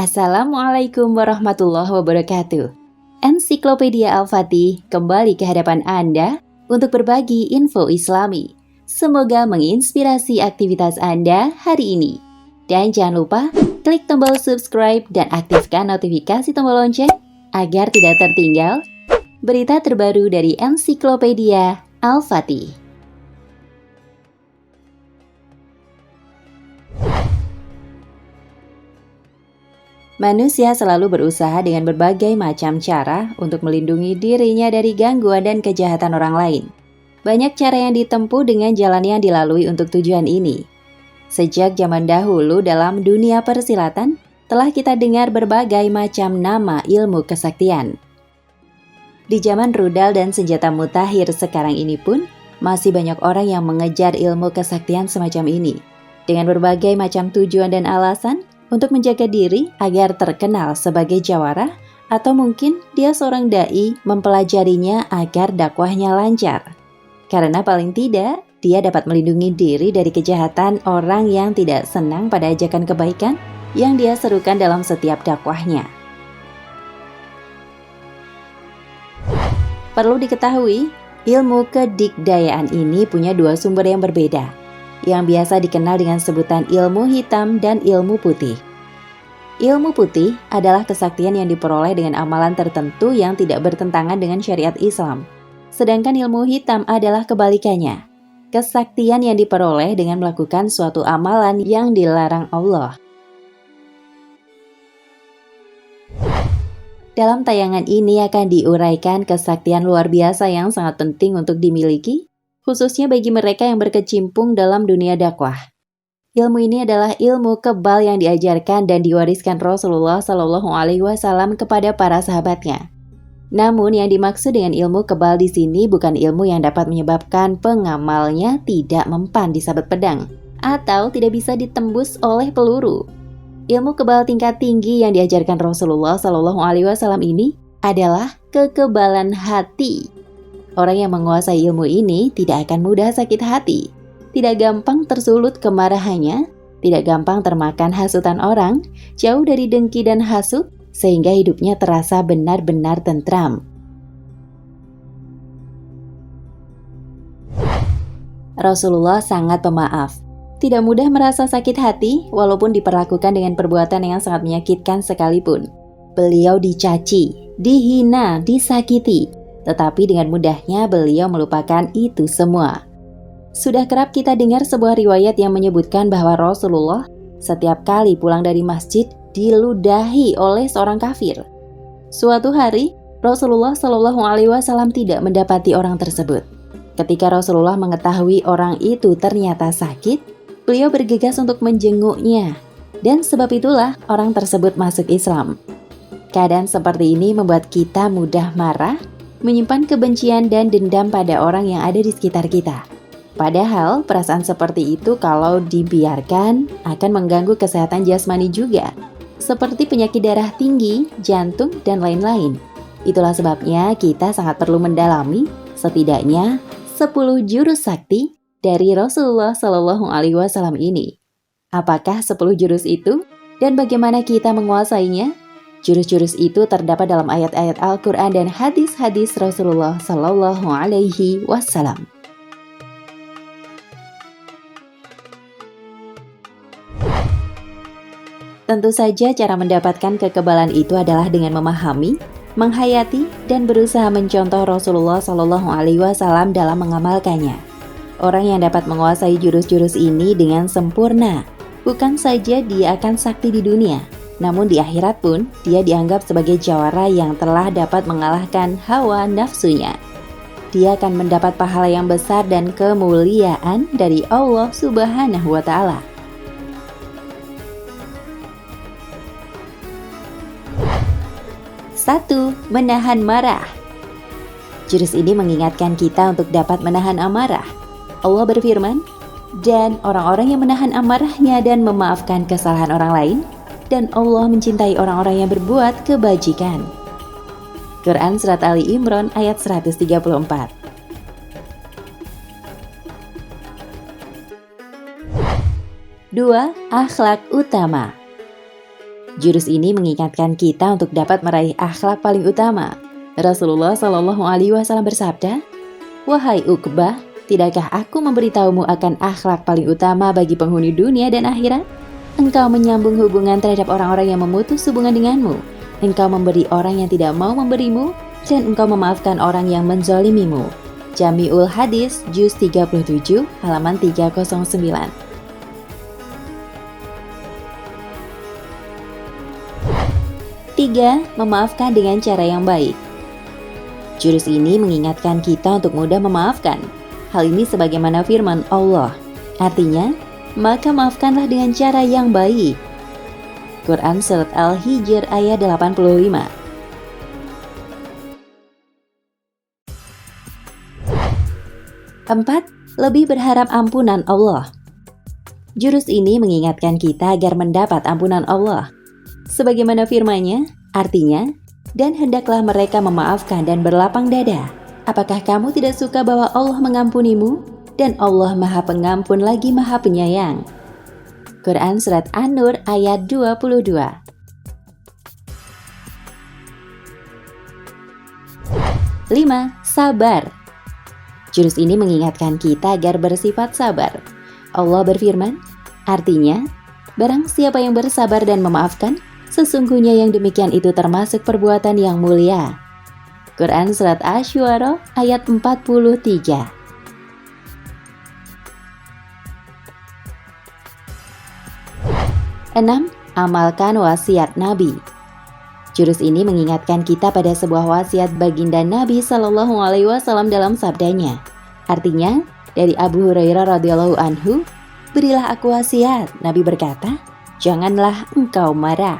Assalamualaikum warahmatullahi wabarakatuh. Ensiklopedia Al-Fatih kembali ke hadapan Anda untuk berbagi info Islami. Semoga menginspirasi aktivitas Anda hari ini. Dan jangan lupa klik tombol subscribe dan aktifkan notifikasi tombol lonceng agar tidak tertinggal berita terbaru dari Ensiklopedia Al-Fatih. Manusia selalu berusaha dengan berbagai macam cara untuk melindungi dirinya dari gangguan dan kejahatan orang lain. Banyak cara yang ditempuh dengan jalan yang dilalui untuk tujuan ini. Sejak zaman dahulu dalam dunia persilatan, telah kita dengar berbagai macam nama ilmu kesaktian. Di zaman rudal dan senjata mutakhir sekarang ini pun, masih banyak orang yang mengejar ilmu kesaktian semacam ini. Dengan berbagai macam tujuan dan alasan, untuk menjaga diri agar terkenal sebagai jawara, atau mungkin dia seorang dai mempelajarinya agar dakwahnya lancar. Karena paling tidak, dia dapat melindungi diri dari kejahatan orang yang tidak senang pada ajakan kebaikan yang dia serukan dalam setiap dakwahnya. Perlu diketahui, ilmu kedikdayaan ini punya dua sumber yang berbeda, yang biasa dikenal dengan sebutan ilmu hitam dan ilmu putih. Ilmu putih adalah kesaktian yang diperoleh dengan amalan tertentu yang tidak bertentangan dengan syariat Islam. Sedangkan ilmu hitam adalah kebalikannya, kesaktian yang diperoleh dengan melakukan suatu amalan yang dilarang Allah. Dalam tayangan ini akan diuraikan kesaktian luar biasa yang sangat penting untuk dimiliki, khususnya bagi mereka yang berkecimpung dalam dunia dakwah. Ilmu ini adalah ilmu kebal yang diajarkan dan diwariskan Rasulullah SAW kepada para sahabatnya. Namun yang dimaksud dengan ilmu kebal di sini bukan ilmu yang dapat menyebabkan pengamalnya tidak mempan disabet pedang atau tidak bisa ditembus oleh peluru. Ilmu kebal tingkat tinggi yang diajarkan Rasulullah SAW ini adalah kekebalan hati. Orang yang menguasai ilmu ini tidak akan mudah sakit hati, tidak gampang tersulut kemarahannya, tidak gampang termakan hasutan orang, jauh dari dengki dan hasut, sehingga hidupnya terasa benar-benar tentram. Rasulullah sangat pemaaf, tidak mudah merasa sakit hati walaupun diperlakukan dengan perbuatan yang sangat menyakitkan sekalipun. Beliau dicaci, dihina, disakiti, tetapi dengan mudahnya beliau melupakan itu semua. Sudah kerap kita dengar sebuah riwayat yang menyebutkan bahwa Rasulullah setiap kali pulang dari masjid diludahi oleh seorang kafir. Suatu hari, Rasulullah SAW tidak mendapati orang tersebut. Ketika Rasulullah mengetahui orang itu ternyata sakit, beliau bergegas untuk menjenguknya, dan sebab itulah orang tersebut masuk Islam. Keadaan seperti ini membuat kita mudah marah, menyimpan kebencian dan dendam pada orang yang ada di sekitar kita. Padahal perasaan seperti itu kalau dibiarkan akan mengganggu kesehatan jasmani juga, seperti penyakit darah tinggi, jantung, dan lain-lain. Itulah sebabnya kita sangat perlu mendalami setidaknya 10 jurus sakti dari Rasulullah SAW ini. Apakah 10 jurus itu dan bagaimana kita menguasainya? Jurus-jurus itu terdapat dalam ayat-ayat Al-Quran dan hadis-hadis Rasulullah SAW. Tentu saja cara mendapatkan kekebalan itu adalah dengan memahami, menghayati, dan berusaha mencontoh Rasulullah SAW dalam mengamalkannya. Orang yang dapat menguasai jurus-jurus ini dengan sempurna, bukan saja dia akan sakti di dunia, namun di akhirat pun dia dianggap sebagai jawara yang telah dapat mengalahkan hawa nafsunya. Dia akan mendapat pahala yang besar dan kemuliaan dari Allah Subhanahu wa Ta'ala. 1. Menahan marah. Jurus ini mengingatkan kita untuk dapat menahan amarah. Allah berfirman, dan orang-orang yang menahan amarahnya dan memaafkan kesalahan orang lain, dan Allah mencintai orang-orang yang berbuat kebajikan. Quran Surat Ali Imran ayat 134. 2. Akhlak utama. Jurus ini mengingatkan kita untuk dapat meraih akhlak paling utama. Rasulullah Shallallahu Alaihi Wasallam bersabda, "Wahai Uqbah, tidakkah aku memberitahumu akan akhlak paling utama bagi penghuni dunia dan akhirat? Engkau menyambung hubungan terhadap orang-orang yang memutus hubungan denganmu. Engkau memberi orang yang tidak mau memberimu, dan engkau memaafkan orang yang menzalimimu." Jami'ul Hadis, juz 37, halaman 309. 3. Memaafkan dengan cara yang baik. Jurus ini mengingatkan kita untuk mudah memaafkan. Hal ini sebagaimana firman Allah. Artinya, maka maafkanlah dengan cara yang baik. Quran Surat Al-Hijr ayat 85. 4. Lebih berharap ampunan Allah. Jurus ini mengingatkan kita agar mendapat ampunan Allah. Sebagaimana firman-Nya, artinya, dan hendaklah mereka memaafkan dan berlapang dada. Apakah kamu tidak suka bahwa Allah mengampunimu? Dan Allah Maha Pengampun lagi Maha Penyayang. Quran Surat An-Nur ayat 22. 5. Sabar. Jurus ini mengingatkan kita agar bersifat sabar. Allah berfirman, artinya, barang siapa yang bersabar dan memaafkan, sesungguhnya yang demikian itu termasuk perbuatan yang mulia. Quran Surat Asy-Syu'ara ayat 43. 6. Amalkan wasiat Nabi. Jurus ini mengingatkan kita pada sebuah wasiat baginda Nabi Shallallahu Alaihi Wasallam dalam sabdanya. Artinya, dari Abu Hurairah radhiyallahu anhu, berilah aku wasiat. Nabi berkata, janganlah engkau marah.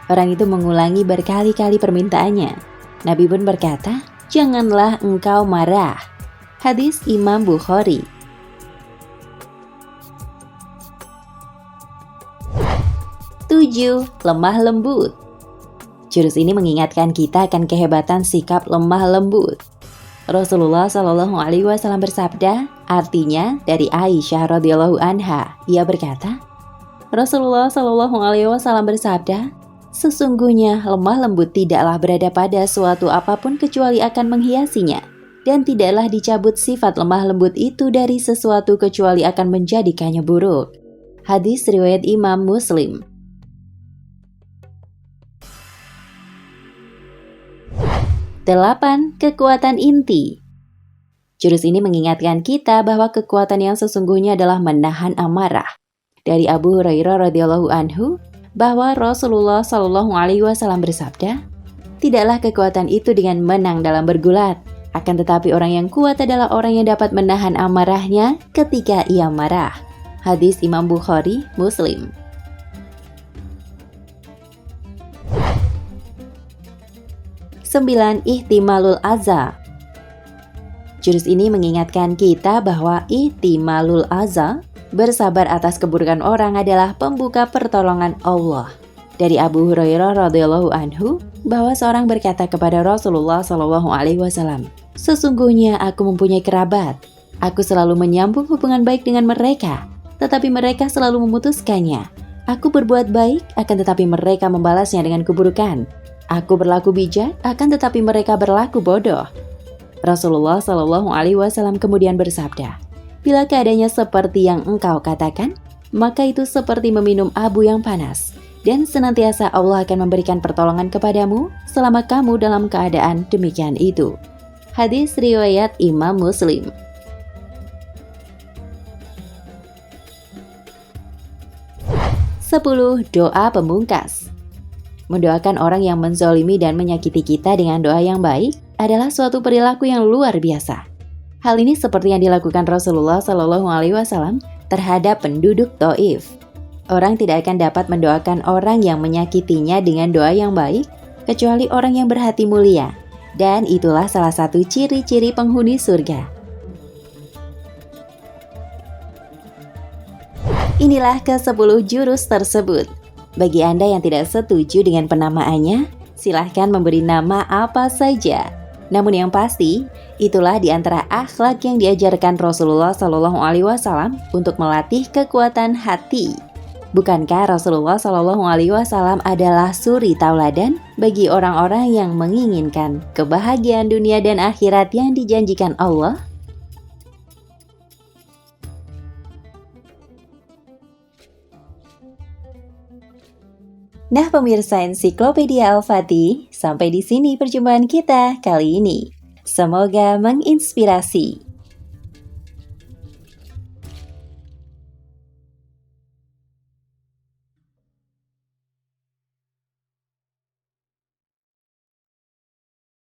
Orang itu mengulangi berkali-kali permintaannya. Nabi pun berkata, janganlah engkau marah. Hadis Imam Bukhari. 7. Lemah lembut. Jurus ini mengingatkan kita akan kehebatan sikap lemah lembut. Rasulullah Shallallahu Alaihi Wasallam bersabda, artinya dari Aisyah radhiyallahu anha, ia berkata, Rasulullah Shallallahu Alaihi Wasallam bersabda, sesungguhnya lemah lembut tidaklah berada pada suatu apapun kecuali akan menghiasinya, dan tidaklah dicabut sifat lemah lembut itu dari sesuatu kecuali akan menjadikannya buruk. Hadis riwayat Imam Muslim. 8. Kekuatan inti. Jurus ini mengingatkan kita bahwa kekuatan yang sesungguhnya adalah menahan amarah. Dari Abu Hurairah radhiyallahu anhu, bahwa Rasulullah Shallallahu Alaihi Wasallam bersabda, tidaklah kekuatan itu dengan menang dalam bergulat, akan tetapi orang yang kuat adalah orang yang dapat menahan amarahnya ketika ia marah. Hadis Imam Bukhari, Muslim. 9. Ihtimalul adza. Jurus ini mengingatkan kita bahwa ihtimalul adza, bersabar atas keburukan orang, adalah pembuka pertolongan Allah. Dari Abu Hurairah radhiyallahu anhu, bahwa seorang berkata kepada Rasulullah Shallallahu Alaihi Wasallam, sesungguhnya aku mempunyai kerabat. Aku selalu menyambung hubungan baik dengan mereka, tetapi mereka selalu memutuskannya. Aku berbuat baik, akan tetapi mereka membalasnya dengan keburukan. Aku berlaku bijak, akan tetapi mereka berlaku bodoh. Rasulullah Shallallahu Alaihi Wasallam kemudian bersabda, bila keadaannya seperti yang engkau katakan, maka itu seperti meminum abu yang panas, dan senantiasa Allah akan memberikan pertolongan kepadamu selama kamu dalam keadaan demikian itu. Hadis riwayat Imam Muslim. 10. Doa pemungkas. Mendoakan orang yang menzalimi dan menyakiti kita dengan doa yang baik adalah suatu perilaku yang luar biasa. Hal ini seperti yang dilakukan Rasulullah Shallallahu Alaihi Wasallam terhadap penduduk Thaif. Orang tidak akan dapat mendoakan orang yang menyakitinya dengan doa yang baik, kecuali orang yang berhati mulia. Dan itulah salah satu ciri-ciri penghuni surga. Inilah ke-10 jurus tersebut. Bagi Anda yang tidak setuju dengan penamaannya, silahkan memberi nama apa saja. Namun yang pasti, itulah di antara akhlak yang diajarkan Rasulullah Shallallahu Alaihi Wasallam untuk melatih kekuatan hati. Bukankah Rasulullah Shallallahu Alaihi Wasallam adalah suri tauladan bagi orang-orang yang menginginkan kebahagiaan dunia dan akhirat yang dijanjikan Allah? Nah pemirsa Ensiklopedia Al-Fatih, sampai di sini perjumpaan kita kali ini. Semoga menginspirasi.